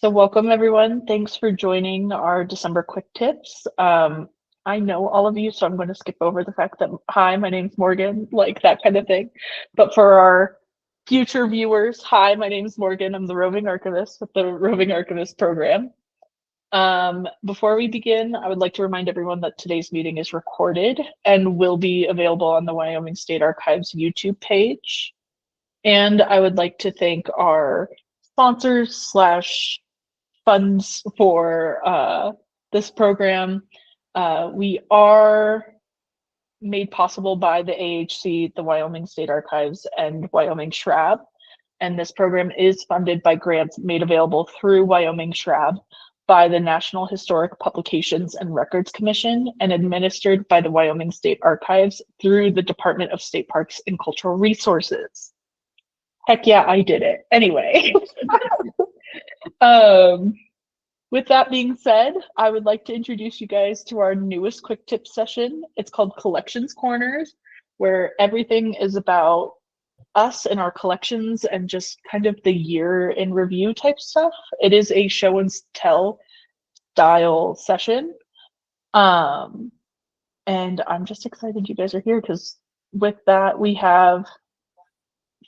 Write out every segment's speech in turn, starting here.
So welcome everyone. Thanks for joining our December quick tips. I know all of you, so I'm going to skip over the fact that, hi, my name's Morgan, like that kind of thing. But for our future viewers, hi, my name's Morgan. I'm the roving archivist with the Roving Archivist program. Before we begin, I would like to remind everyone that today's meeting is recorded and will be available on the Wyoming State Archives YouTube page. And I would like to thank our sponsors slash funds for this program. We are made possible by the AHC, the Wyoming State Archives, and Wyoming SHRAB. And this program is funded by grants made available through Wyoming SHRAB by the National Historic Publications and Records Commission and administered by the Wyoming State Archives through the Department of State Parks and Cultural Resources. Heck yeah, I did it. Anyway. With that being said, I would like to introduce you guys to our newest quick tip session. It's called Collections Corners, where everything is about us and our collections and just kind of the year in review type stuff. It is a show and tell style session. And I'm just excited you guys are here because with that, we have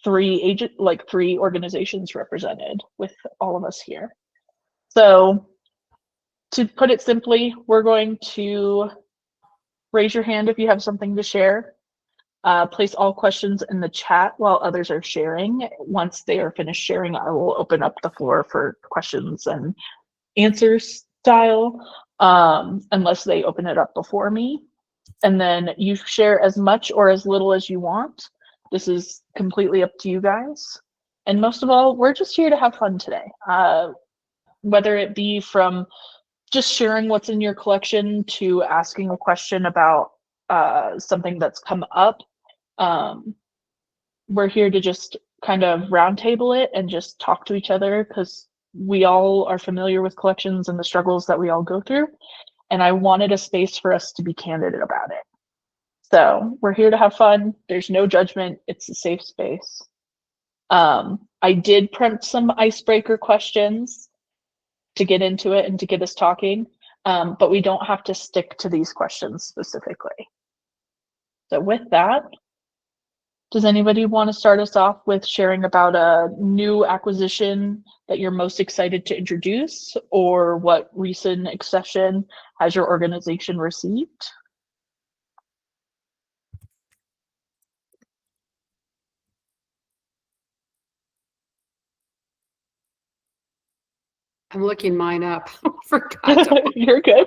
three organizations represented with all of us here. So to put it simply, we're going to raise your hand if you have something to share. Place all questions in the chat while others are sharing. Once they are finished sharing, I will open up the floor for questions and answers style, unless they open it up before me. And then you share as much or as little as you want. This is completely up to you guys. And most of all, we're just here to have fun today. Whether it be from just sharing what's in your collection to asking a question about something that's come up. We're here to just kind of roundtable it and just talk to each other because we all are familiar with collections and the struggles that we all go through. And I wanted a space for us to be candid about it. So we're here to have fun. There's no judgment. It's a safe space. I did print some icebreaker questions to get into it and to get us talking, but we don't have to stick to these questions specifically. So with that, does anybody want to start us off with sharing about a new acquisition that you're most excited to introduce, or what recent accession has your organization received? I'm looking mine up. Forgot. You're good.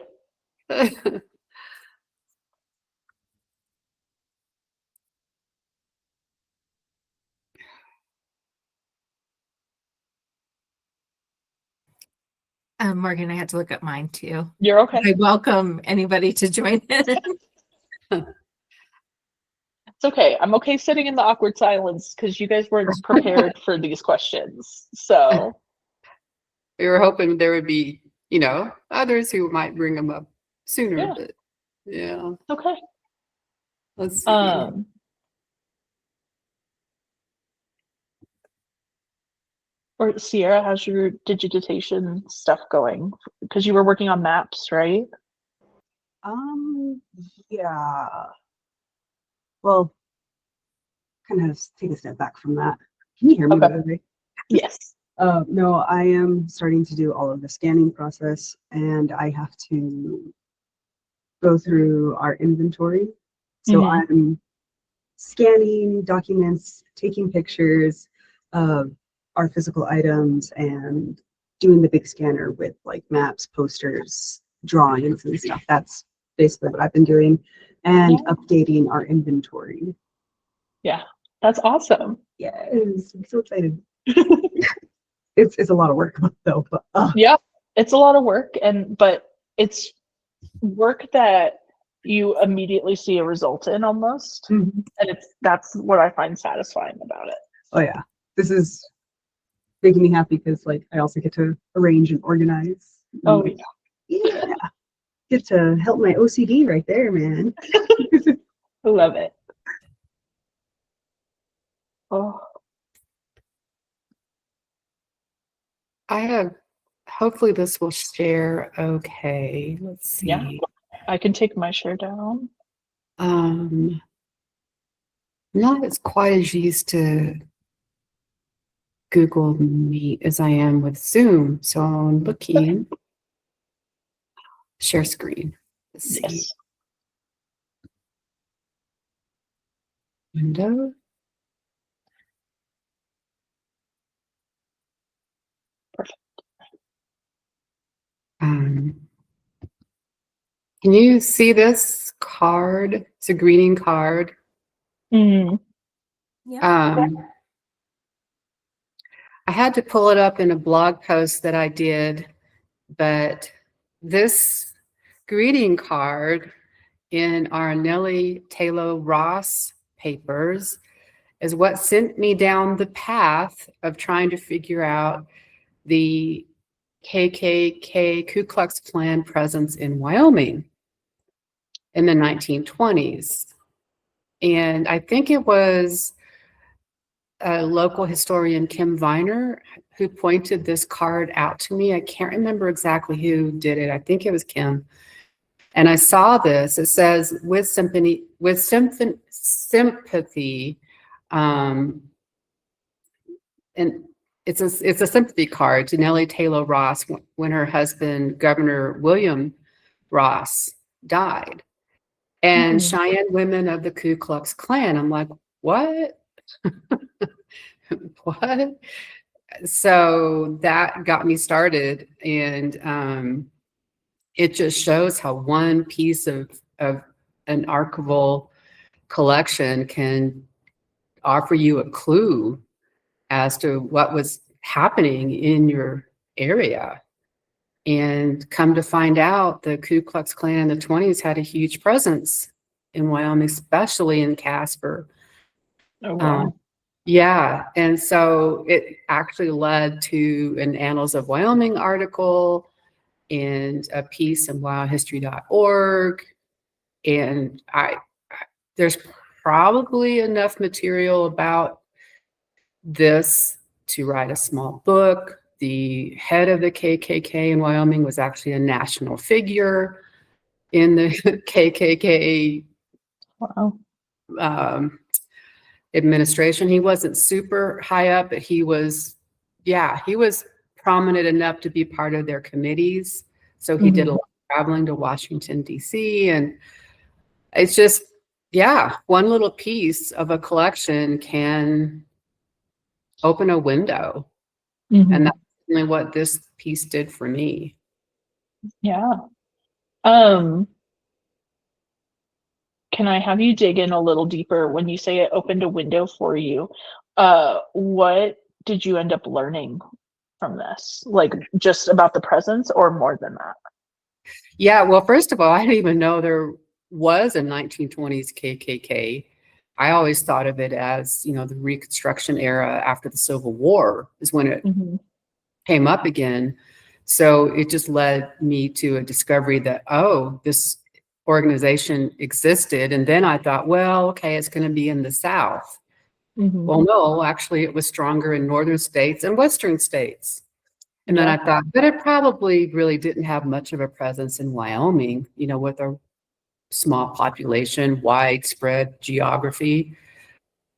Morgan, I had to look up mine too. You're okay. I welcome anybody to join in. It's okay. I'm okay sitting in the awkward silence because you guys weren't prepared for these questions. So We were hoping there would be, others who might bring them up sooner. Yeah. But yeah. Okay. Let's see. Or Sierra, how's your digitization stuff going? Because you were working on maps, right? Yeah. Well, kind of take a step back from that. Can you hear me, by the way? Yes. No, I am starting to do all of the scanning process, and I have to go through our inventory. So I'm scanning documents, taking pictures of our physical items, and doing the big scanner with like maps, posters, drawings, and stuff. That's basically what I've been doing, and updating our inventory. Yeah, that's awesome. Yes, I'm so excited. It's a lot of work though. But, yeah, it's a lot of work, but it's work that you immediately see a result in almost, and that's what I find satisfying about it. Oh yeah, this is making me happy because like I also get to arrange and organize. Oh yeah, get to help my OCD right there, man. I love it. Oh, I have hopefully this will share okay. Let's see. Yeah. I can take my share down. Not as quite as used to Google Meet as I am with Zoom. So I'm looking. Share screen. Let's see. Yes. Window. Perfect. Can you see this card? It's a greeting card. Mm. Yeah. I had to pull it up in a blog post that I did, but this greeting card in our Nellie Taylor Ross papers is what sent me down the path of trying to figure out the KKK Ku Klux Klan presence in Wyoming in the 1920s. And I think it was a local historian, Kim Viner, who pointed this card out to me. I can't remember exactly who did it. I think it was Kim. And I saw this. It says, with sympathy, and it's a sympathy card to Nellie Taylor Ross when her husband, Governor William Ross, died. And Cheyenne women of the Ku Klux Klan. I'm like, what? What? So that got me started. And it just shows how one piece of an archival collection can offer you a clue as to what was happening in your area. And come to find out, the Ku Klux Klan in the 20s had a huge presence in Wyoming, especially in Casper. Oh, wow. Yeah, and so it actually led to an Annals of Wyoming article and a piece in wildhistory.org. And there's probably enough material about this to write a small book. The head of the KKK in Wyoming was actually a national figure in the KKK Wow. Administration. He wasn't super high up, but he was prominent enough to be part of their committees. So he did a lot of traveling to Washington, D.C. And it's just, one little piece of a collection can open a window. And that's really what this piece did for me. Yeah. Can I have you dig in a little deeper when you say it opened a window for you? What did you end up learning from this? Like just about the presence or more than that? Yeah, well, first of all, I didn't even know there was a 1920s KKK. I always thought of it as, the Reconstruction era after the Civil War is when it came up again. So it just led me to a discovery that, this organization existed. And then I thought, well, okay, it's going to be in the South. Well, no, actually it was stronger in northern states and western states. And then I thought, but it probably really didn't have much of a presence in Wyoming, with a small population, widespread geography.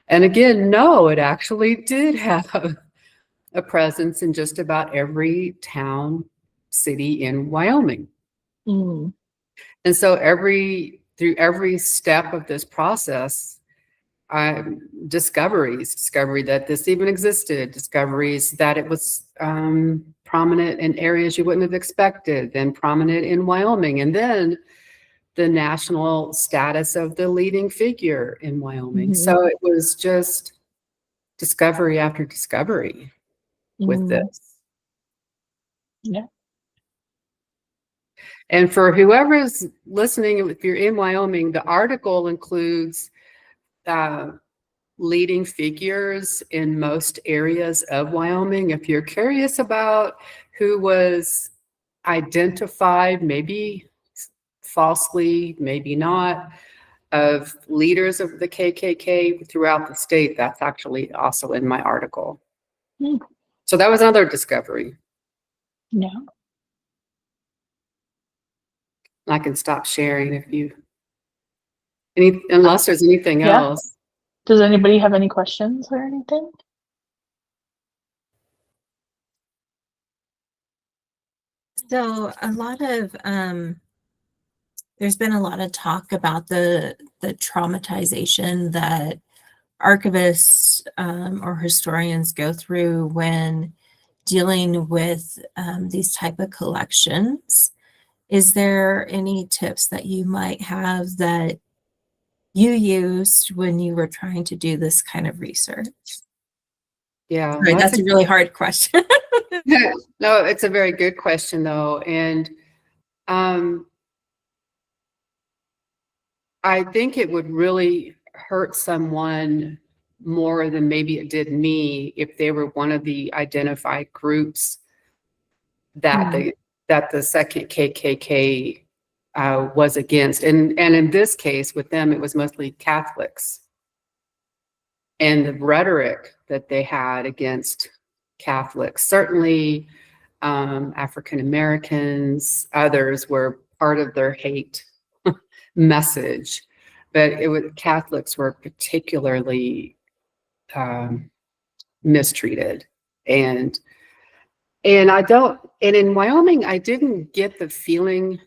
And again, no, it actually did have a presence in just about every town, city in Wyoming. And so through every step of this process, discovery that this even existed, discoveries that it was prominent in areas you wouldn't have expected, then prominent in Wyoming, and then the national status of the leading figure in Wyoming. So it was just discovery after discovery with this. Yeah. And for whoever's listening, if you're in Wyoming, the article includes leading figures in most areas of Wyoming. If you're curious about who was identified, maybe falsely, maybe not, of leaders of the KKK throughout the state, that's actually also in my article. So that was another discovery. Yeah. I can stop sharing if you, unless there's anything Yeah. else. Does anybody have any questions or anything? So a lot of there's been a lot of talk about the traumatization that archivists or historians go through when dealing with these type of collections. Is there any tips that you might have that you used when you were trying to do this kind of research? Yeah, Sorry, that's a really hard question. no, it's a very good question though. And I think it would really hurt someone more than maybe it did me if they were one of the identified groups that the second KKK was against. And in this case with them, it was mostly Catholics. And the rhetoric that they had against Catholics, certainly African Americans, others were part of their hate message, but Catholics were particularly mistreated. And in Wyoming, I didn't get the feeling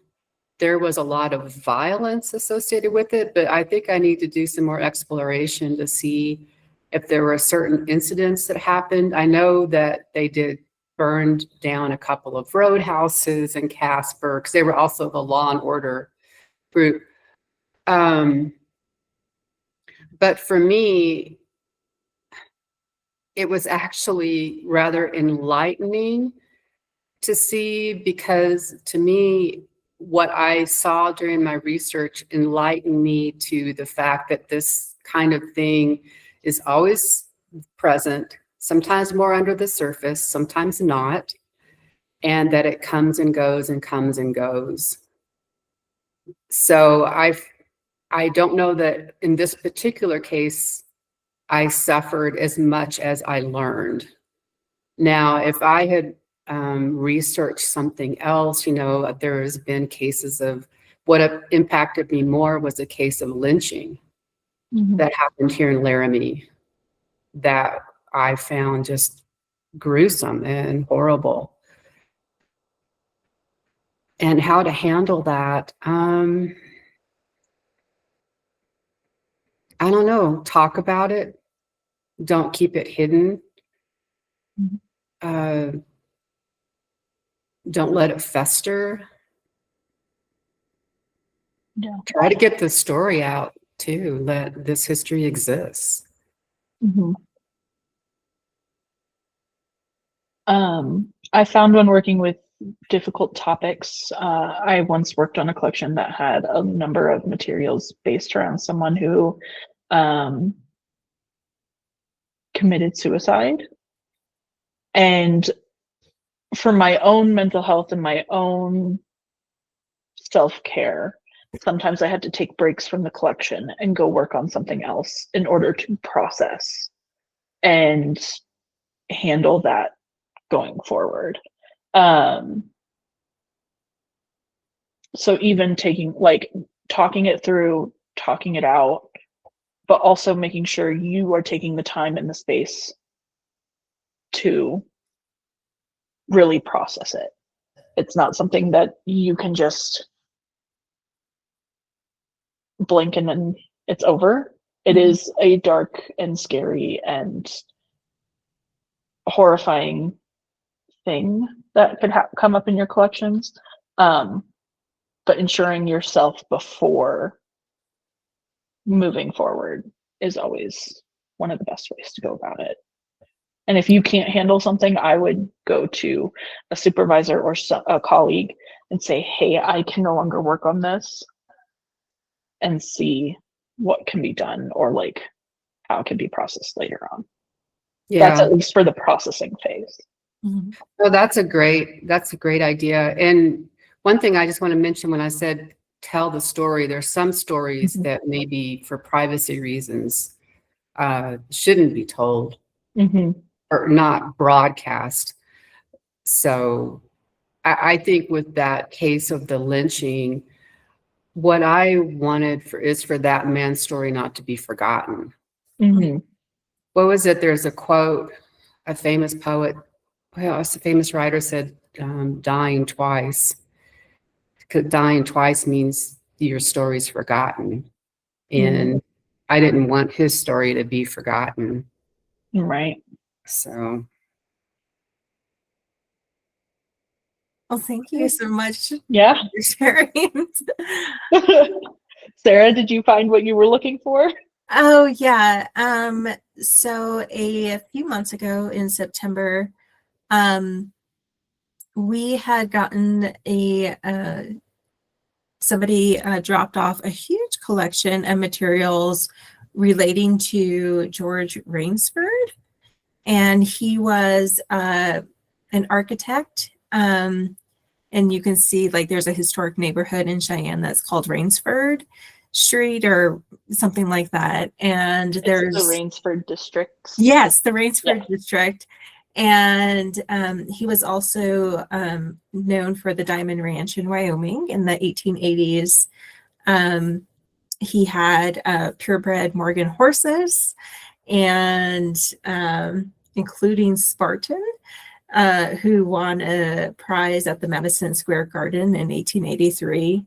there was a lot of violence associated with it, but I think I need to do some more exploration to see if there were certain incidents that happened. I know that they burned down a couple of roadhouses in Casper because they were also the law and order group. But for me, it was actually rather enlightening to see, because to me, what I saw during my research enlightened me to the fact that this kind of thing is always present, sometimes more under the surface, sometimes not, and that it comes and goes and comes and goes. So I don't know that in this particular case, I suffered as much as I learned. Now, if I had researched something else, there has been cases of what impacted me more was a case of lynching that happened here in Laramie that I found just gruesome and horrible. And how to handle that, I don't know. Talk about it. Don't keep it hidden. Don't let it fester. Yeah. Try to get the story out too, that this history exists. I found when working with difficult topics, I once worked on a collection that had a number of materials based around someone who committed suicide. And for my own mental health and my own self-care, sometimes I had to take breaks from the collection and go work on something else in order to process and handle that going forward. So even talking it through, talking it out, but also making sure you are taking the time and the space to really process it. It's not something that you can just blink and then it's over. It is a dark and scary and horrifying thing that could come up in your collections. But ensuring yourself before moving forward is always one of the best ways to go about it. And if you can't handle something, I would go to a supervisor or a colleague and say, hey, I can no longer work on this, and see what can be done or how it can be processed later on. Yeah. That's at least for the processing phase. Well, that's a great idea. And one thing I just want to mention when I said tell the story, there's some stories that maybe for privacy reasons shouldn't be told or not broadcast. So I think with that case of the lynching, what I wanted is for that man's story not to be forgotten. Mm-hmm. What was it? There's a quote, a famous poet, well, it's a famous writer said, dying twice. 'Cause dying twice means your story's forgotten. And I didn't want his story to be forgotten. Right. So Well, thank you so much Yeah. for sharing. Sarah, did you find what you were looking for? Oh yeah. So a few months ago in September, we had gotten somebody dropped off a huge collection of materials relating to George Rainsford, and he was an architect. And you can see like there's a historic neighborhood in Cheyenne that's called Rainsford Street or something like that. And there's the Rainsford districts. Yes, the Rainsford district. And he was also known for the Diamond Ranch in Wyoming in the 1880s. He had purebred Morgan horses, and including Spartan, who won a prize at the Madison Square Garden in 1883.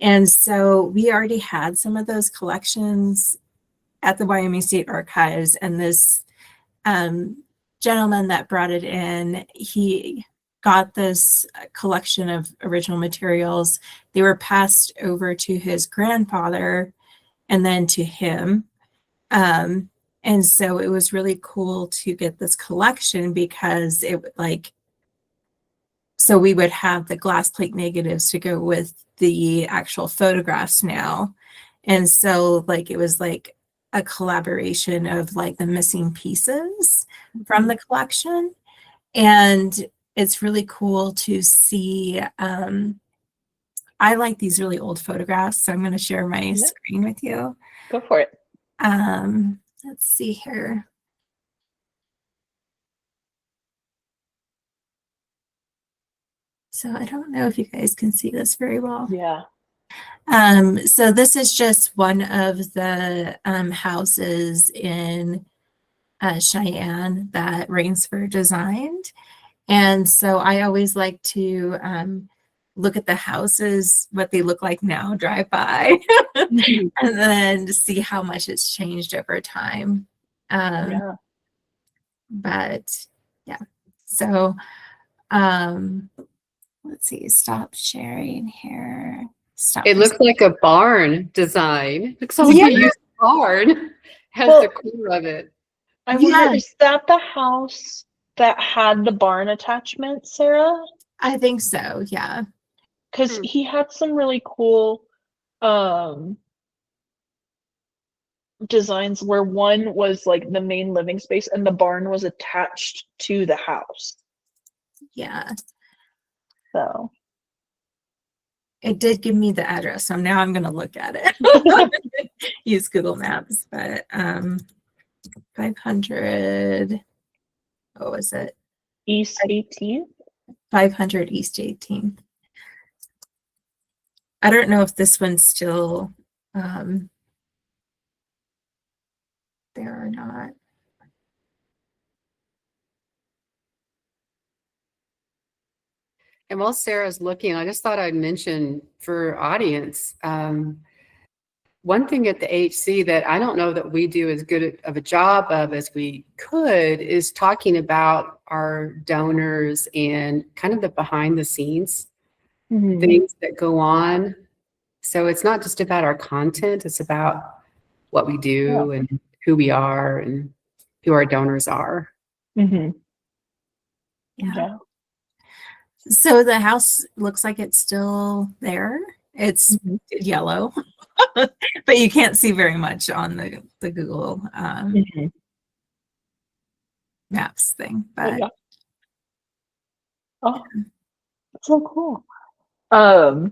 And so we already had some of those collections at the Wyoming State Archives, and this gentleman that brought it in, he got this collection of original materials. They were passed over to his grandfather and then to him. And so it was really cool to get this collection because so we would have the glass plate negatives to go with the actual photographs now. And so it was like a collaboration of like the missing pieces from the collection. And it's really cool to see. I like these really old photographs, so I'm going to share my screen with you. Go for it. Let's see here. So I don't know if you guys can see this very well. Yeah. So this is just one of the houses in Cheyenne that Rainsford designed. And so I always like to look at the houses, what they look like now, drive by, and then see how much it's changed over time. Yeah. But yeah, so let's see, stop sharing here. Stop. it looks like a barn design. Looks like a used barn. Has the core of it. I wonder, is that the house that had the barn attachment, Sarah? I think so, yeah. Because he had some really cool designs where one was like the main living space and the barn was attached to the house. Yeah. So it did give me the address, so now I'm going to look at it. Use Google Maps, but 500, what was it? East 18th? 500 East 18th. I don't know if this one's still there or not. And while Sarah's looking, I just thought I'd mention for audience, one thing at the HC that I don't know that we do as good of a job of as we could is talking about our donors and kind of the behind the scenes things that go on. So it's not just about our content, it's about what we do and who we are and who our donors are. Yeah. So the house looks like it's still there. It's yellow, but you can't see very much on the Google Maps thing. But oh, that's so cool. I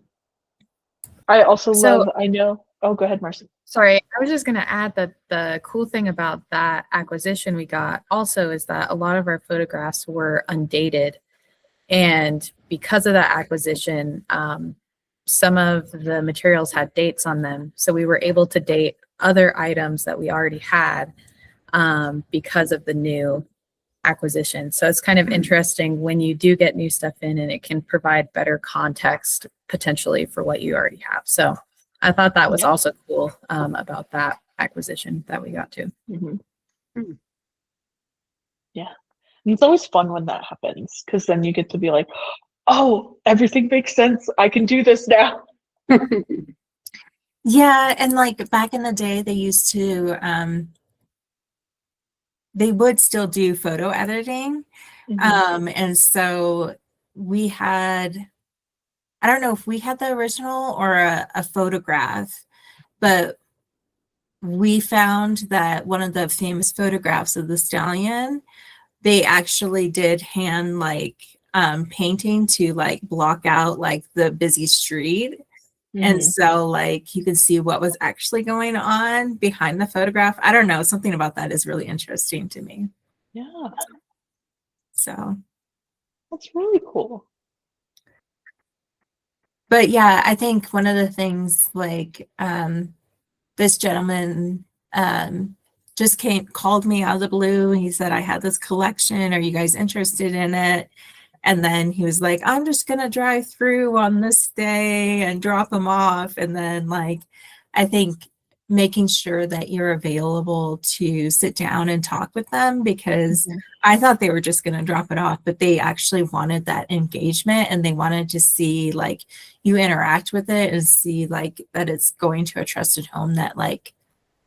also love. I know. Oh, go ahead, Marcy. Sorry, I was just going to add that the cool thing about that acquisition we got also is that a lot of our photographs were undated. And because of that acquisition, some of the materials had dates on them. So we were able to date other items that we already had because of the new acquisition. So it's kind of interesting when you do get new stuff in, and it can provide better context potentially for what you already have. So I thought that was also cool about that acquisition that we got to. Mm-hmm. Yeah. And it's always fun when that happens, because then you get to be like, oh, everything makes sense. I can do this now. Yeah, and like back in the day, they used to they would still do photo editing. And so we had, I don't know if we had the original or a photograph, but we found that one of the famous photographs of the stallion, they actually did hand like painting to like block out like the busy street. And so like you can see what was actually going on behind the photograph. I don't know, something about that is really interesting to me. Yeah. So That's really cool. but yeah, I think one of the things like this gentleman just called me out of the blue, and he said, I had this collection, are you guys interested in it? And then he was like, I'm just gonna drive through on this day and drop them off. And then like I think making sure that you're available to sit down and talk with them, because I thought they were just going to drop it off, but they actually wanted that engagement, and they wanted to see like you interact with it and see like that it's going to a trusted home that like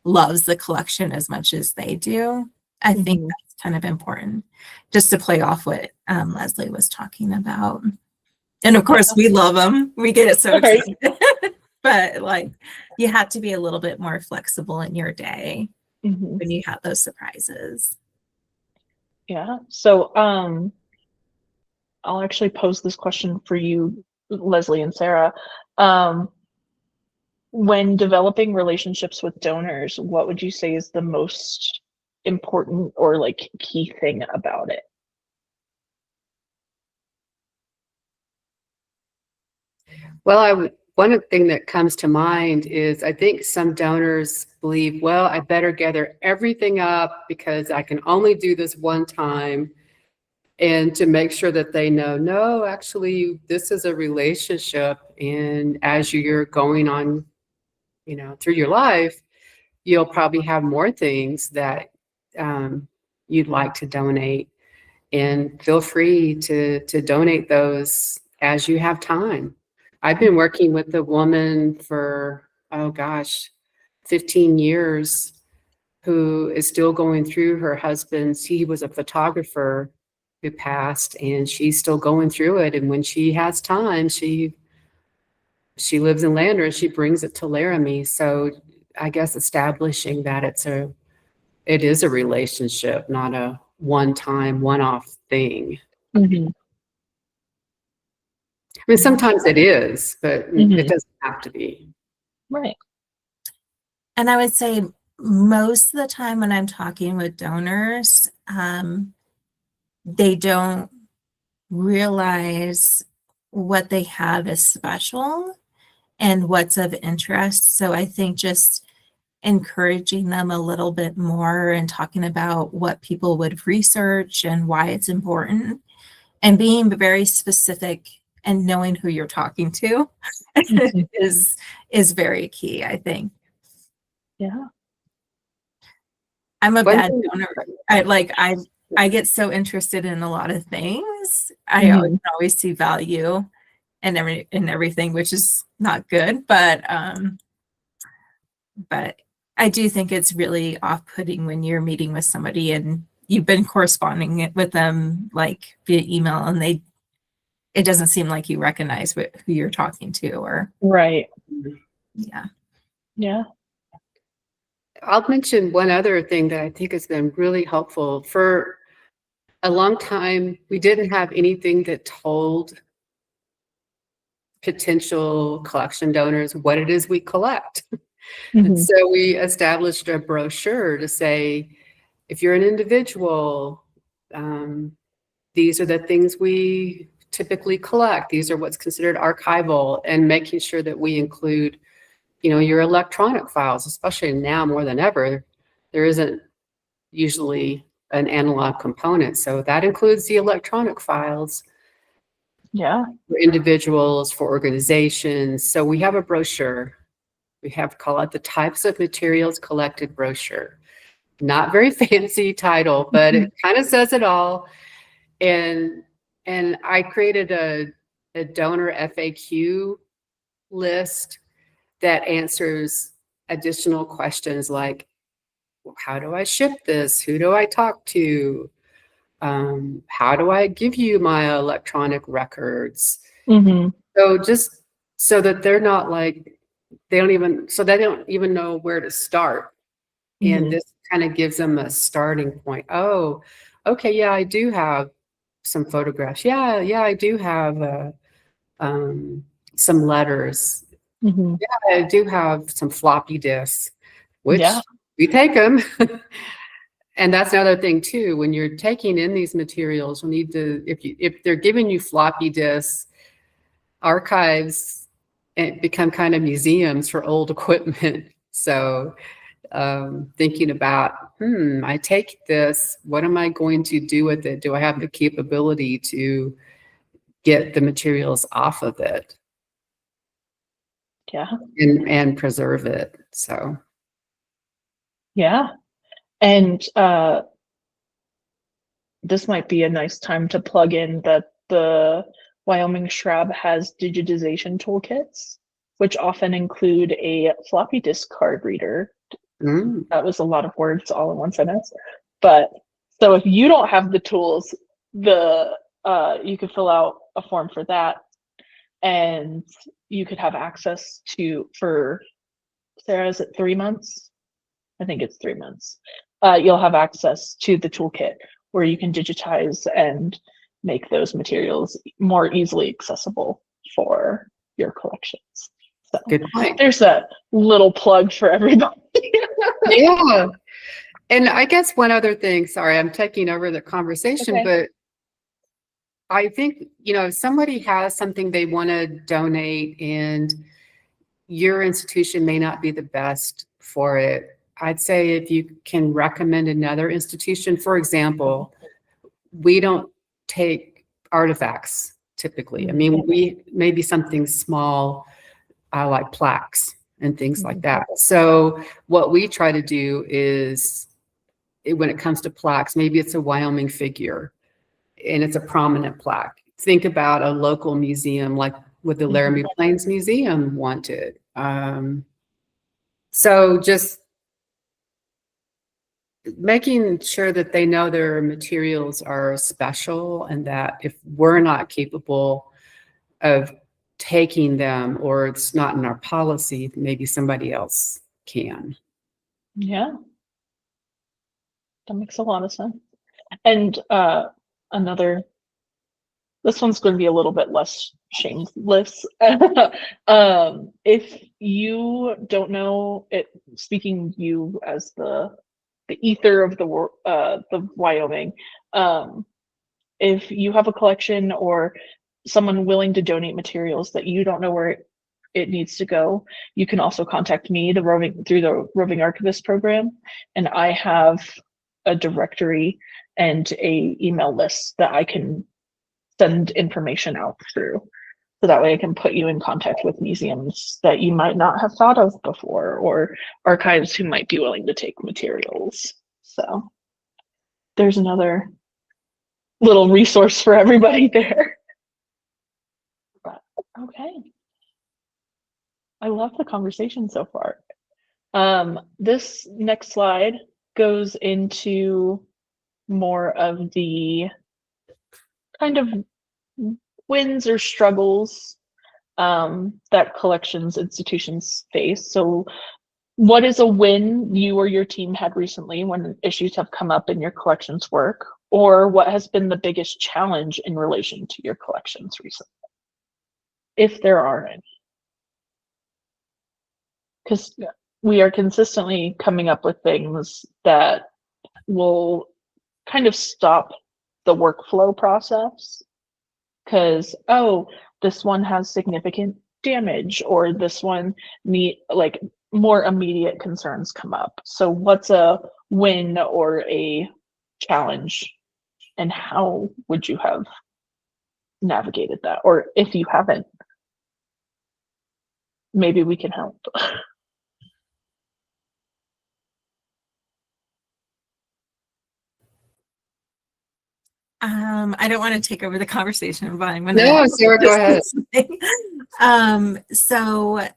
loves the collection as much as they do. I think that's kind of important, just to play off what Leslie was talking about. And of course we love them. We get it so excited. But like you have to be a little bit more flexible in your day when you have those surprises. Yeah. So I'll actually pose this question for you, Leslie and Sarah. When developing relationships with donors, what would you say is the most important or like key thing about it? Well, one thing that comes to mind is I think some donors believe, well, I better gather everything up because I can only do this one time. And to make sure that they know, no, actually, this is a relationship. And as you're going on, through your life, you'll probably have more things that you'd like to donate. And feel free to donate those as you have time. I've been working with a woman for, 15 years, who is still going through her husband's. He was a photographer who passed, and she's still going through it. And when she has time, she lives in Lander, and she brings it to Laramie. So I guess establishing that it is a relationship, not a one-time, one-off thing. I mean, sometimes it is, but it doesn't have to be. Right. And I would say most of the time when I'm talking with donors, they don't realize what they have is special and what's of interest. So I think just encouraging them a little bit more and talking about what people would research and why it's important, and being very specific and knowing who you're talking to is very key, I think. Yeah. I'm a bad donor. I get so interested in a lot of things. I always see value in everything, which is not good, but I do think it's really off-putting when you're meeting with somebody and you've been corresponding with them like via email, and it doesn't seem like you recognize who you're talking to, or Right. Yeah. I'll mention one other thing that I think has been really helpful. For a long time, we didn't have anything that told potential collection donors what it is we collect. And so we established a brochure to say, if you're an individual, these are the things we typically collect. These are what's considered archival, and making sure that we include, you know, your electronic files, especially now more than ever. There isn't usually an analog component. So that includes the electronic files Yeah. for individuals, for organizations. So we have a brochure. We have call it the Types of Materials Collected brochure. Not very fancy title, but it kind of says it all. And I created a donor FAQ list that answers additional questions like, how do I ship this? Who do I talk to? How do I give you my electronic records? Mm-hmm. So just so that they're not like, they don't even know where to start. And this kind of gives them a starting point. Oh, okay, yeah, I do have some photographs. Yeah, I do have some letters. Mm-hmm. Yeah, I do have some floppy disks, which Yeah. we take them. And that's another thing too. When you're taking in these materials, you need to, if they're giving you floppy disks, archives become kind of museums for old equipment. So thinking about, I take this, what am I going to do with it? Do I have the capability to get the materials off of it? Yeah. And preserve it. So Yeah. And this might be a nice time to plug in that the Wyoming SHRAB has digitization toolkits, which often include a floppy disk card reader. That was a lot of words all in one sentence. But so if you don't have the tools, you could fill out a form for that, and you could have access to, for Sarah, is it 3 months? I think it's 3 months. You'll have access to the toolkit where you can digitize and make those materials more easily accessible for your collections. So good point. there's a little plug for everybody. Yeah. And I guess one other thing, sorry, I'm taking over the conversation, Okay. but I think, you know, if somebody has something they want to donate and your institution may not be the best for it, I'd say if you can recommend another institution. For example, we don't take artifacts typically. I mean, we maybe something small, like plaques and things like that. So what we try to do is, when it comes to plaques, maybe it's a Wyoming figure and it's a prominent plaque. Think about a local museum like what the Laramie Plains Museum wanted. So just making sure that they know their materials are special, and that if we're not capable of taking them, or it's not in our policy, maybe somebody else can. Yeah, that makes a lot of sense. And this one's going to be a little bit less shameless. If you don't know it, speaking you as the ether of the Wyoming, if you have a collection or someone willing to donate materials that you don't know where it needs to go, you can also contact me through the Roving Archivist program, and I have a directory and a email list that I can send information out through. So that way I can put you in contact with museums that you might not have thought of before, or archives who might be willing to take materials. So there's another little resource for everybody there. But okay. I love the conversation so far. This next slide goes into more of the kind of wins or struggles that collections institutions face. So what is a win you or your team had recently when issues have come up in your collections work? Or what has been the biggest challenge in relation to your collections recently, if there are any? Because we are consistently coming up with things that will kind of stop the workflow process because, oh, this one has significant damage, or this one need like more immediate concerns come up. So what's a win or a challenge, and how would you have navigated that? Or if you haven't, maybe we can help. I don't want to take over the conversation, but I'm going No, Sarah, go ahead. So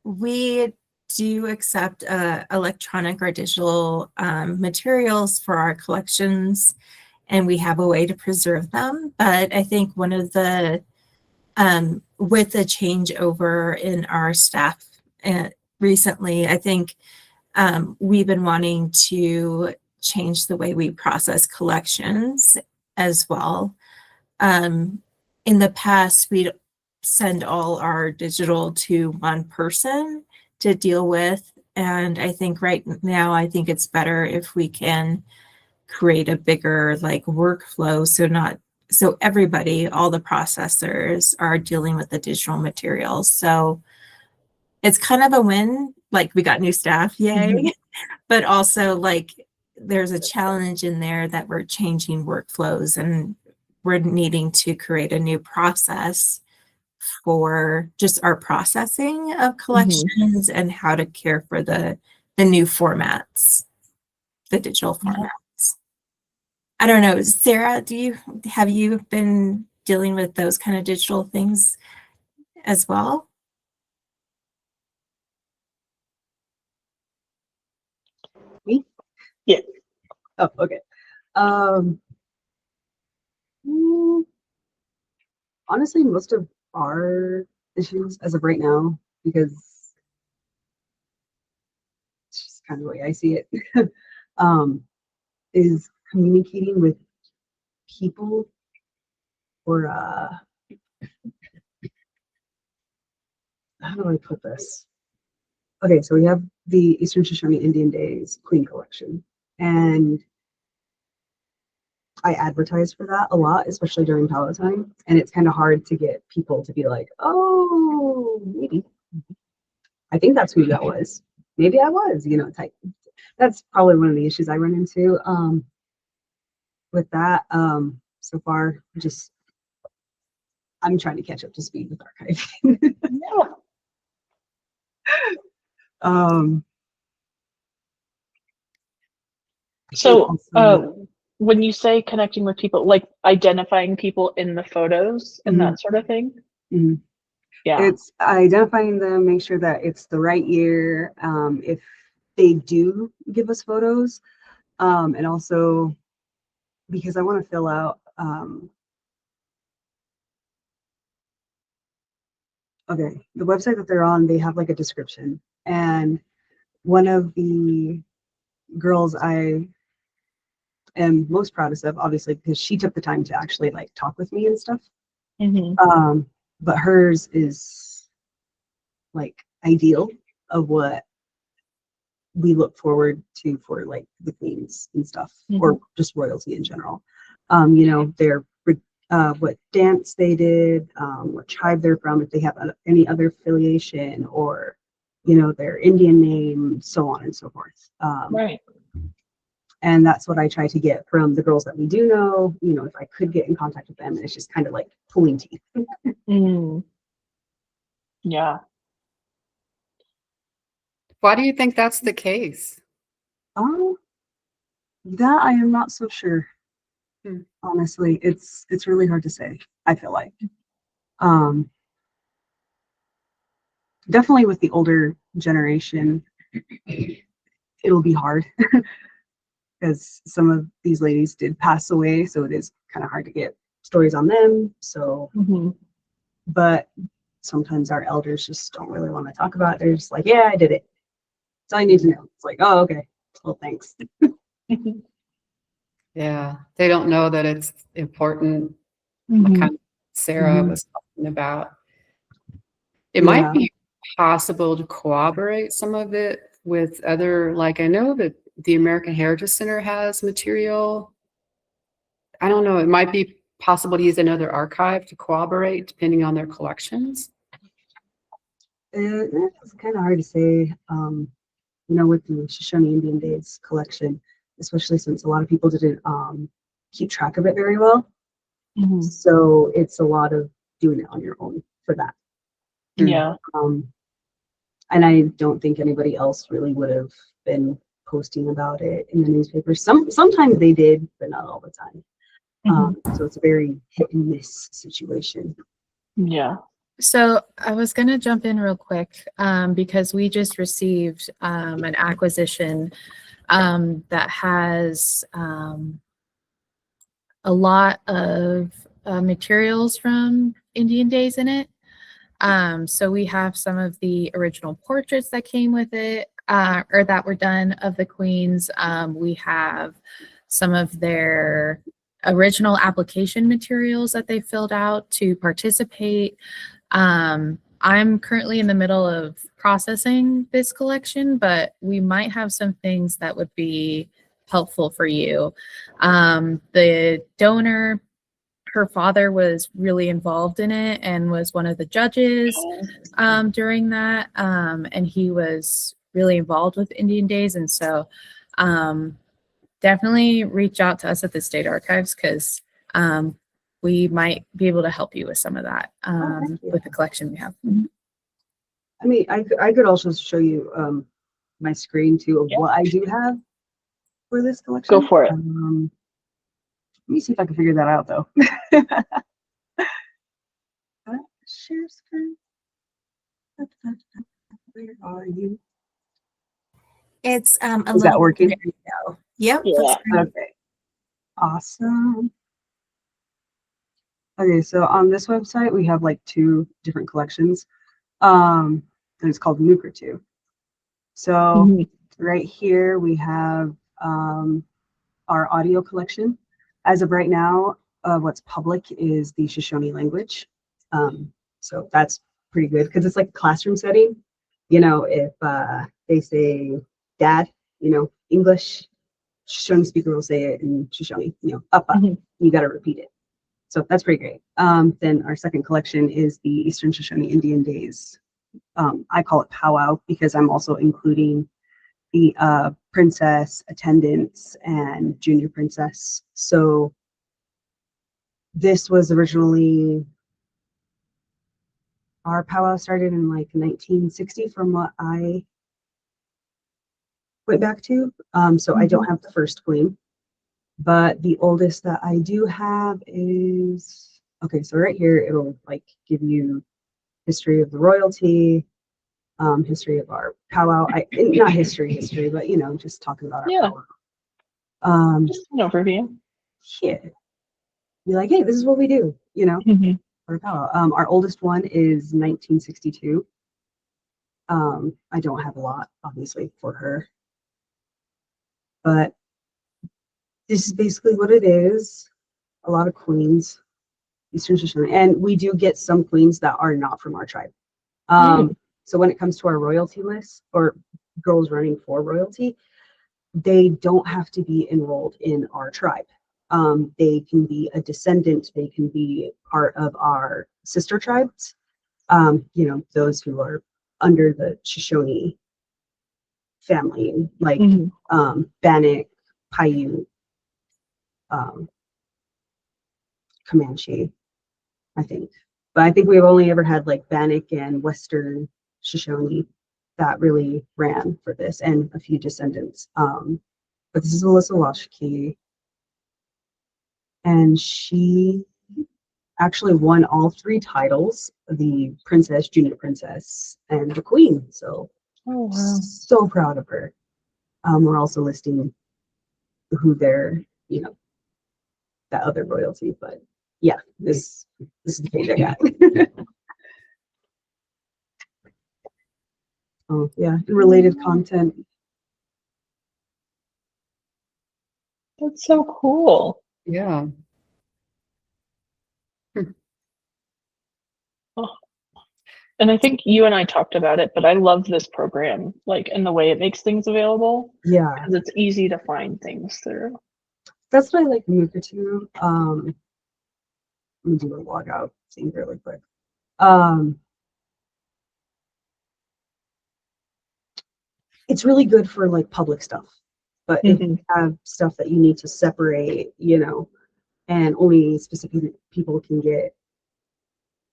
we do accept electronic or digital materials for our collections, and we have a way to preserve them. But I think one of the, with the changeover in our staff recently, I think we've been wanting to change the way we process collections as well. In the past, we'd send all our digital to one person to deal with. And I think right now, I think it's better if we can create a bigger like workflow. So everybody, all the processors are dealing with the digital materials. So it's kind of a win, like we got new staff, yay. But also like there's a challenge in there that we're changing workflows and we're needing to create a new process for just our processing of collections and how to care for the new formats, the digital formats. I don't know, Sarah, have you been dealing with those kind of digital things as well? Me? Yeah. Oh, okay. Honestly, most of our issues as of right now, because it's just kind of the way I see it, is communicating with people, or how do I put this? Okay, so we have the Eastern Shoshone Indian Days Queen Collection, and I advertise for that a lot, especially during Palatine, and it's kind of hard to get people to be like, oh, maybe. I think that's who that was. Maybe I was, type. That's probably one of the issues I run into with that. So far, I'm trying to catch up to speed with archiving. No. So when you say connecting with people, like identifying people in the photos and that sort of thing? Yeah. It's identifying them, make sure that it's the right year. If they do give us photos, and also because I want to fill out, okay, the website that they're on, they have like a description, and one of the girls I am most proudest of, obviously, because she took the time to actually like talk with me and stuff. But hers is like ideal of what we look forward to for like the queens and stuff, or just royalty in general. Their what dance they did, what tribe they're from, if they have any other affiliation, or their Indian name, so on and so forth. Right. And that's what I try to get from the girls that we do know. If I could get in contact with them, and it's just kind of like pulling teeth. Yeah. Why do you think that's the case? That I am not so sure. Honestly, it's really hard to say, I feel like. Definitely with the older generation, it'll be hard because some of these ladies did pass away, so it is kind of hard to get stories on them. So, but sometimes our elders just don't really want to talk about it. They're just like, yeah, I did it. That's all you need to know. It's like, oh, okay. Well, thanks. Yeah, they don't know that it's important. Kind of Sarah was talking about. It might be possible to corroborate some of it with other, like I know that the American Heritage Center has material. I don't know, it might be possible to use another archive to corroborate depending on their collections? It's kind of hard to say, with the Shoshone Indian Days collection, especially since a lot of people didn't keep track of it very well. Mhm. So it's a lot of doing it on your own for that. Yeah. And I don't think anybody else really would have been posting about it in the newspaper. Sometimes they did, but not all the time. So it's a very hit and miss situation. Yeah. So I was going to jump in real quick because we just received an acquisition that has a lot of materials from Indian Days in it. So we have some of the original portraits that came with it or that were done of the queens. We have some of their original application materials that they filled out to participate. I'm currently in the middle of processing this collection, but we might have some things that would be helpful for you. The donor, her father was really involved in it and was one of the judges during that. And he was really involved with Indian Days. And so definitely reach out to us at the State Archives because we might be able to help you with some of that with the collection we have. I mean, I could also show you my screen too of what I do have for this collection. Go for it. Let me see if I can figure that out though. Share screen. Where are you? It's a Is that little working? there you go. Yep. Yeah. looks great. Okay. Awesome. Okay, so on this website we have like 2 different collections. And it's called Nuclear 2. So right here we have our audio collection. As of right now, what's public is the Shoshone language. So that's pretty good because it's like a classroom setting. If they say dad, English, Shoshone speaker will say it in Shoshone, up, you got to repeat it. So that's pretty great. Then our second collection is the Eastern Shoshone Indian Days. I call it powwow because I'm also including the princess, attendants, and junior princess. So this was originally, our powwow started in like 1960 from what I went back to. So I don't have the first queen, but the oldest that I do have is, okay, so right here, it'll like give you history of the royalty, history of our powwow. Not history, but just talking about our powwow. Just an overview. Yeah. Be like, hey, this is what we do, for powwow. Our oldest one is 1962. I don't have a lot, obviously, for her. But this is basically what it is. A lot of queens, Eastern Shoshone. And we do get some queens that are not from our tribe. So when it comes to our royalty list or girls running for royalty, they don't have to be enrolled in our tribe. They can be a descendant. They can be part of our sister tribes. Those who are under the Shoshone family, like Bannock, Paiute, Comanche, I think. But I think we've only ever had like Bannock and Western Shoshone that really ran for this, and a few descendants. But this is Alyssa Washkey, and she actually won all 3 titles: the princess, junior princess, and the queen. So, so proud of her. We're also listing who they're, that other royalty, but yeah, this is the page I got. Oh yeah, related content. That's so cool. Yeah. Oh. And I think you and I talked about it, but I love this program, like in the way it makes things available. Yeah, because it's easy to find things through. that's what I like Mooka too. Let me do a log out thing really quick. It's really good for like public stuff, but if you have stuff that you need to separate, you know, and only specific people can get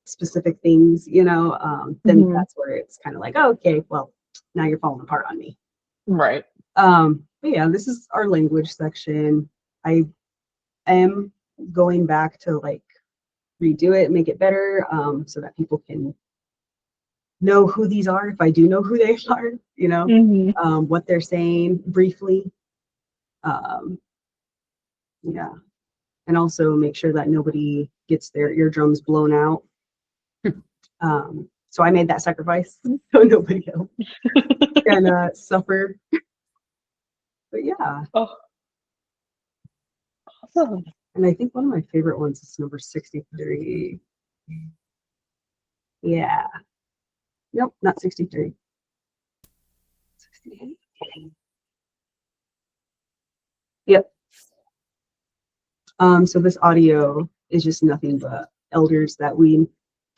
specific things, you know, then that's where it's kind of like, oh, okay, well, now you're falling apart on me. Right. But yeah, this is our language section. I am going back to like redo it, make it better, so that people can know who these are, if I do know who they are, you know, what they're saying briefly. Yeah. And also make sure that nobody gets their eardrums blown out. So I made that sacrifice so nobody else can suffer. But yeah. Oh, awesome. And I think one of my favorite ones is number 63. Yeah. Nope, not 63. 68. Yep. So this audio is just nothing but elders that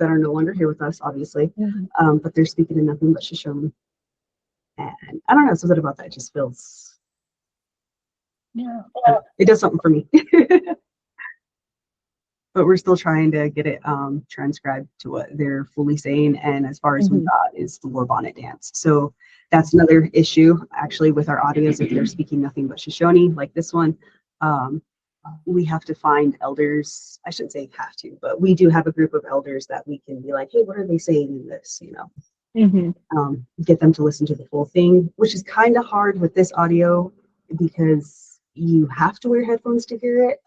are no longer here with us, obviously. But they're speaking in nothing but Shoshone. And I don't know, something about that just feels, it does something for me. But we're still trying to get it transcribed to what they're fully saying. And as far as we got is the war bonnet dance. So that's another issue actually with our audios. If they're speaking nothing but Shoshone, like this one, we have to find elders. I shouldn't say have to, but we do have a group of elders that we can be like, hey, what are they saying in this? You know, get them to listen to the full thing, which is kind of hard with this audio because you have to wear headphones to hear it.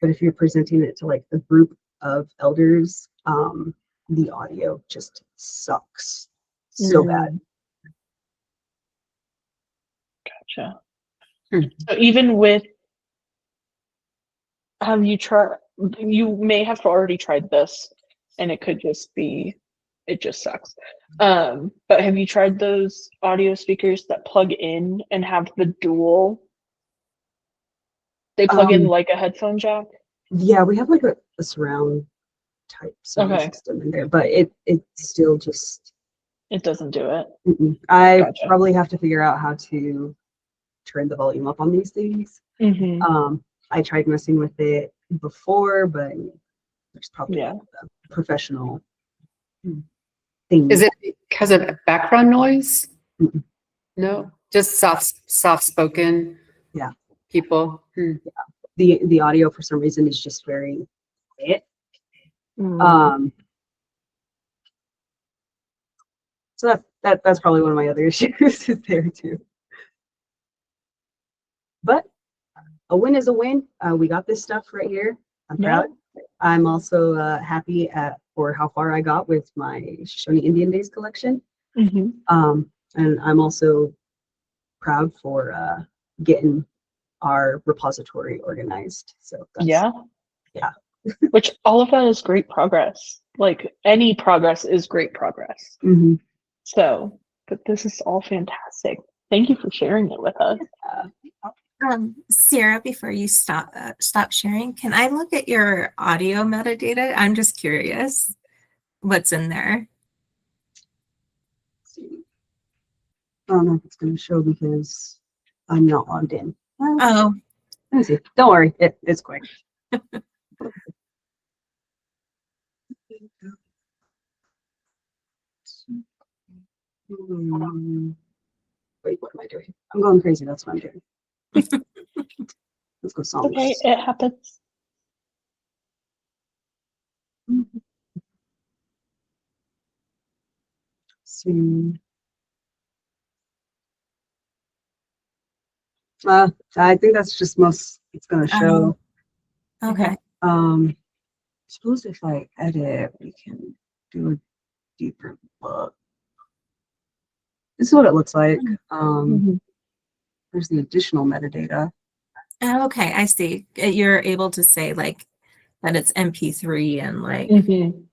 But if you're presenting it to like a group of elders, the audio just sucks so bad. Gotcha. So even with, have you tried, you may have already tried this and it could just be, it just sucks. But have you tried those audio speakers that plug in and have the dual, they plug in like a headphone jack? Yeah, we have like a surround type sound system in there, but it still just, it doesn't do it. I probably have to figure out how to turn the volume up on these things. I tried messing with it before, but there's probably a professional thing. Is it because of background noise? No, just soft spoken. Yeah, people. The audio for some reason is just very quiet. So that's probably one of my other issues is there too. But a win is a win. We got this stuff right here. I'm proud. I'm also happy for how far I got with my Shoshone Indian Days collection. And I'm also proud for getting our repository organized. So that's, which all of that is great progress. Like any progress is great progress. So, but this is all fantastic. Thank you for sharing it with us. Sierra, before you stop sharing, can I look at your audio metadata? I'm just curious what's in there. I don't know if it's going to show because I'm not logged in. Oh, let me see. Don't worry, it's quick. Wait, what am I doing? I'm going crazy. That's what I'm doing. Let's go songs. Okay, it happens. See. I think that's just most it's gonna show. Okay. Suppose if I edit, we can do a deeper look. This is what it looks like. There's the additional metadata. Oh, okay, I see. You're able to say like that it's MP3 and like. And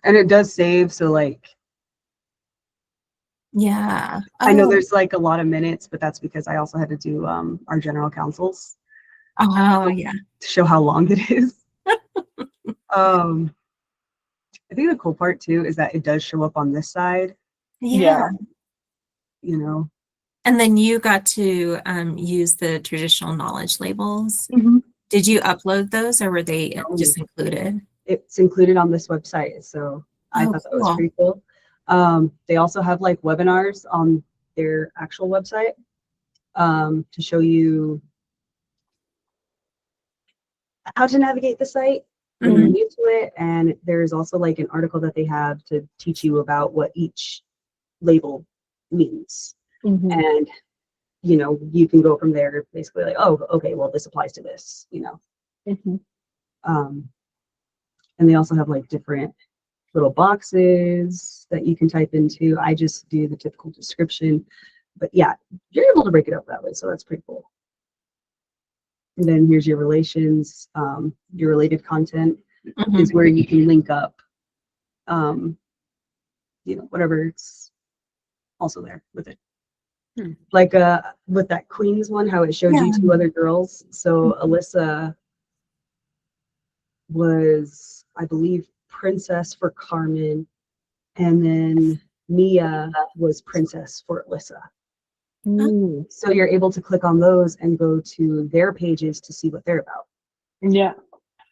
it does save, so like. Yeah. I know there's like a lot of minutes, but that's because I also had to do our general counsels. Oh yeah. To show how long it is. I think the cool part too is that it does show up on this side, Yeah. you know. And then you got to use the traditional knowledge labels. Did you upload those or were they just included? It's included on this website, so I thought that was cool. pretty cool. They also have like webinars on their actual website to show you how to navigate the site when you're new to it. And there's also like an article that they have to teach you about what each label means. And you know, you can go from there basically like, oh, okay, well, this applies to this, you know. And they also have like different little boxes that you can type into. I just do the typical description, but yeah, you're able to break it up that way, so that's pretty cool. And then here's your relations, your related content is where you can link up, you know, whatever's also there with it. Like with that Queens one, how it showed you two other girls. So Alyssa was, I believe, princess for Carmen, and then Mia was princess for Alyssa. So you're able to click on those and go to their pages to see what they're about. Yeah.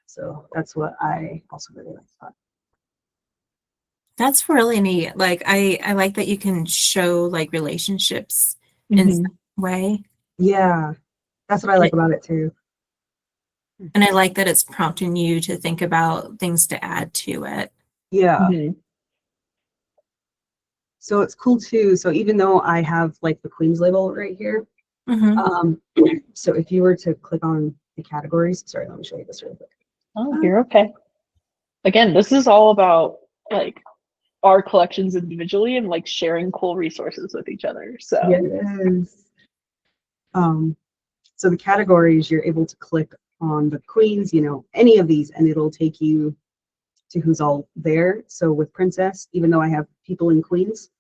So that's what I also really like. That's really neat. Like I like that you can show like relationships in some way. Yeah, that's what I like about it too. And I like that it's prompting you to think about things to add to it. Yeah. So it's cool too. So even though I have like the Queens label right here, so if you were to click on the categories, sorry, let me show you this really quick. Oh, you're okay. Again, this is all about like our collections individually and like sharing cool resources with each other. So yes. So the categories, you're able to click on the Queens, you know, any of these, and it'll take you to who's all there. So with Princess, even though I have people in Queens,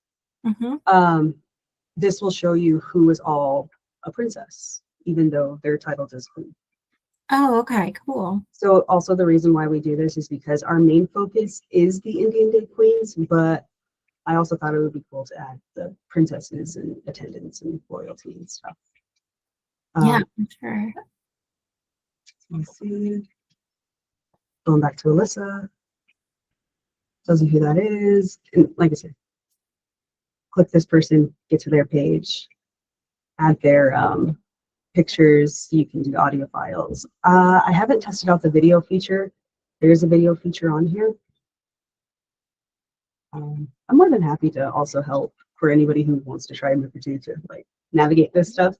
this will show you who is all a princess, even though they're titled as queen. Oh, okay, cool. So also the reason why we do this is because our main focus is the Indian Day Queens, but I also thought it would be cool to add the princesses and attendants and royalty and stuff. Yeah, for sure. Let's see. Going back to Alyssa. Tells you who that is. And like I said, click this person, get to their page, add their pictures. You can do audio files. I haven't tested out the video feature. There's a video feature on here. I'm more than happy to also help for anybody who wants to try Mukurtu to like navigate this stuff.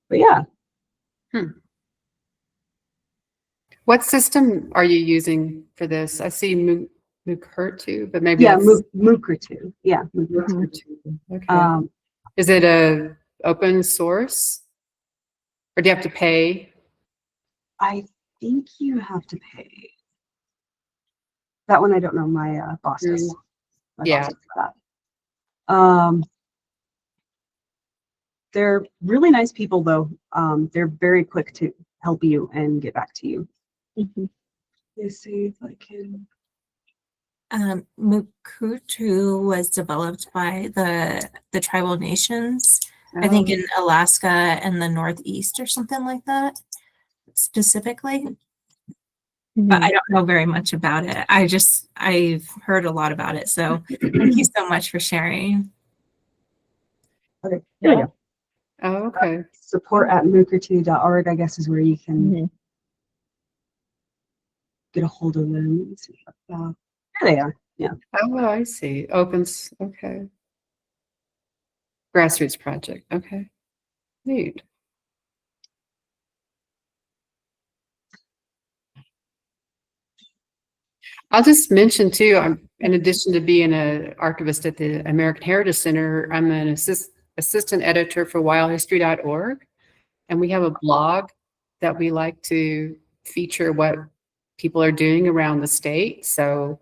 But yeah. What system are you using for this? I see Mukurtu, but maybe Mukurtu. Yeah, Mukurtu. Okay. Is it a open source, or do you have to pay? I think you have to pay. That one I don't know. My boss does. My boss does that. They're really nice people, though. They're very quick to help you and get back to you. Let's see if I can. Mukurtu was developed by the tribal nations, I think in Alaska and the Northeast or something like that, specifically. But I don't know very much about it. I've heard a lot about it. So thank you so much for sharing. Okay, here we go. Oh, okay. Support@mukurtu.org, I guess, is where you can get a hold of them. Let's see. There they are. Yeah. Oh, I see. Opens. Okay. Grassroots project. Okay. Neat. I'll just mention too, in addition to being an archivist at the American Heritage Center, I'm an assistant editor for wildhistory.org. And we have a blog that we like to feature what people are doing around the state. So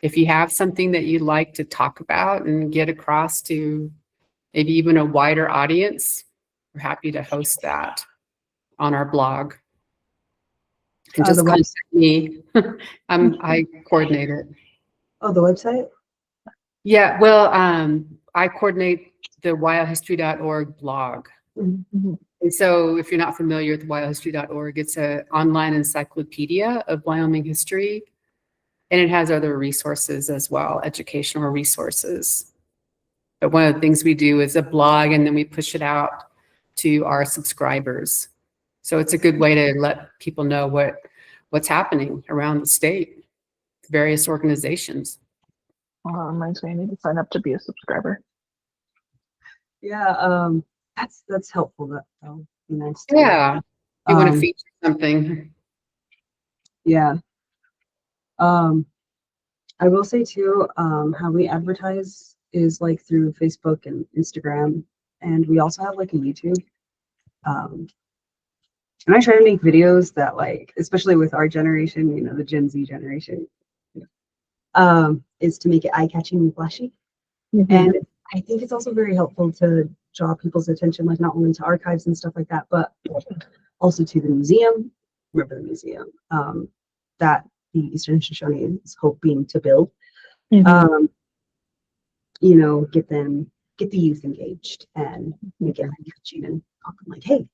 if you have something that you'd like to talk about and get across to maybe even a wider audience, we're happy to host that on our blog. can The just web- contact me. I coordinate it. Oh, the website? Yeah, well, I coordinate the wyohistory.org blog. Mhm. And so if you're not familiar with wyohistory.org, it's an online encyclopedia of Wyoming history. And it has other resources as well, educational resources. But one of the things we do is a blog, and then we push it out to our subscribers. So it's a good way to let people know what's happening around the state, various organizations. Oh, that reminds me, I need to sign up to be a subscriber. Yeah, that's helpful. That'll be nice. To, Yeah, if you want to um, feature something. Yeah. I will say too, how we advertise is like through Facebook and Instagram, and we also have like a YouTube. And I try to make videos that like, especially with our generation, you know, the Gen Z generation, is to make it eye-catching and flashy. And I think it's also very helpful to draw people's attention, like not only to archives and stuff like that, but also to the museum. Remember the museum that the Eastern Shoshone is hoping to build. Mhm. You know, get the youth engaged and make it eye-catching and talk them like, hey,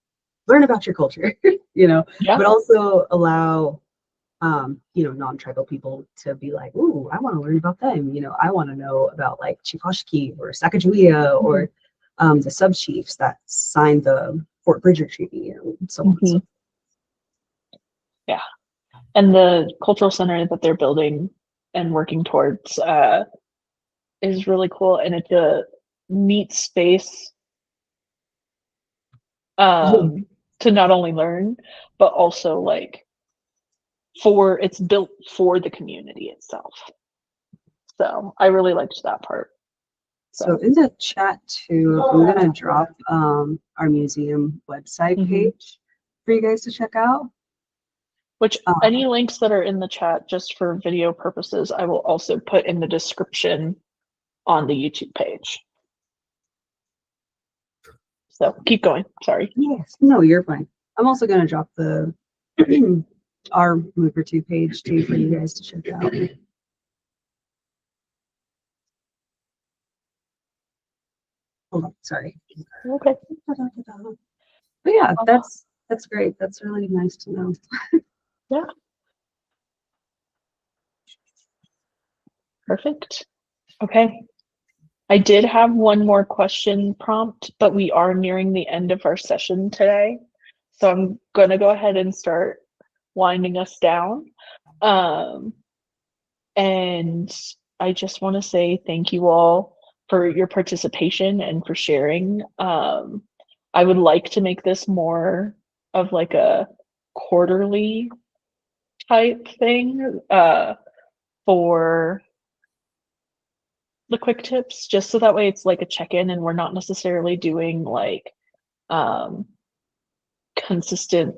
learn about your culture, you know, Yeah. but also allow you know, non-tribal people to be like, ooh, I want to learn about them. You know, I want to know about like Chief Oshki or Sacagawea or the sub-chiefs that signed the Fort Bridger Treaty and so on. So, Yeah. And the cultural center that they're building and working towards is really cool. And it's a neat space to not only learn, but also like it's built for the community itself. So I really liked that part. so in the chat too, I'm gonna drop our museum website page for you guys to check out. Which any links that are in the chat just for video purposes, I will also put in the description on the YouTube page. So keep going. Sorry. Yes, no, you're fine. I'm also gonna drop the our Move for Two page too for you guys to check out. Hold on, sorry. Okay. But yeah, that's great. That's really nice to know. Yeah. Perfect. Okay. I did have one more question prompt, but we are nearing the end of our session today. So I'm going to go ahead and start winding us down. And I just want to say thank you all for your participation and for sharing. I would like to make this more of like a quarterly type thing for the quick tips, just so that way it's like a check-in and we're not necessarily doing like consistent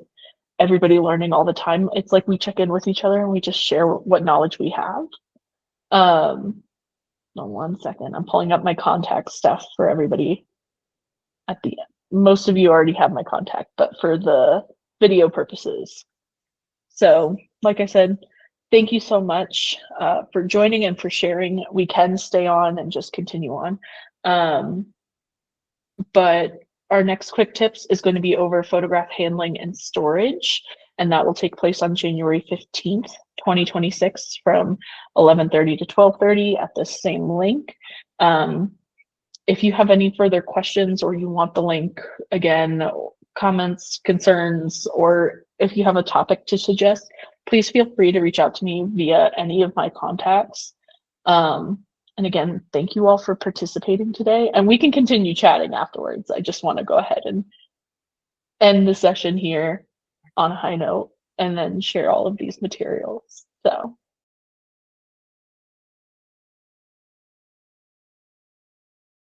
everybody learning all the time. It's like we check in with each other and we just share what knowledge we have. No, 1 second. I'm pulling up my contact stuff for everybody at the end. Most of you already have my contact, but for the video purposes. So, like I said, thank you so much for joining and for sharing. We can stay on and just continue on. But our next quick tips is going to be over photograph handling and storage, and that will take place on January 15th, 2026 from 11:30 to 12:30 at the same link. If you have any further questions or you want the link again, comments, concerns, or if you have a topic to suggest, please feel free to reach out to me via any of my contacts. And again, thank you all for participating today, and we can continue chatting afterwards. I just want to go ahead and end the session here on a high note and then share all of these materials. So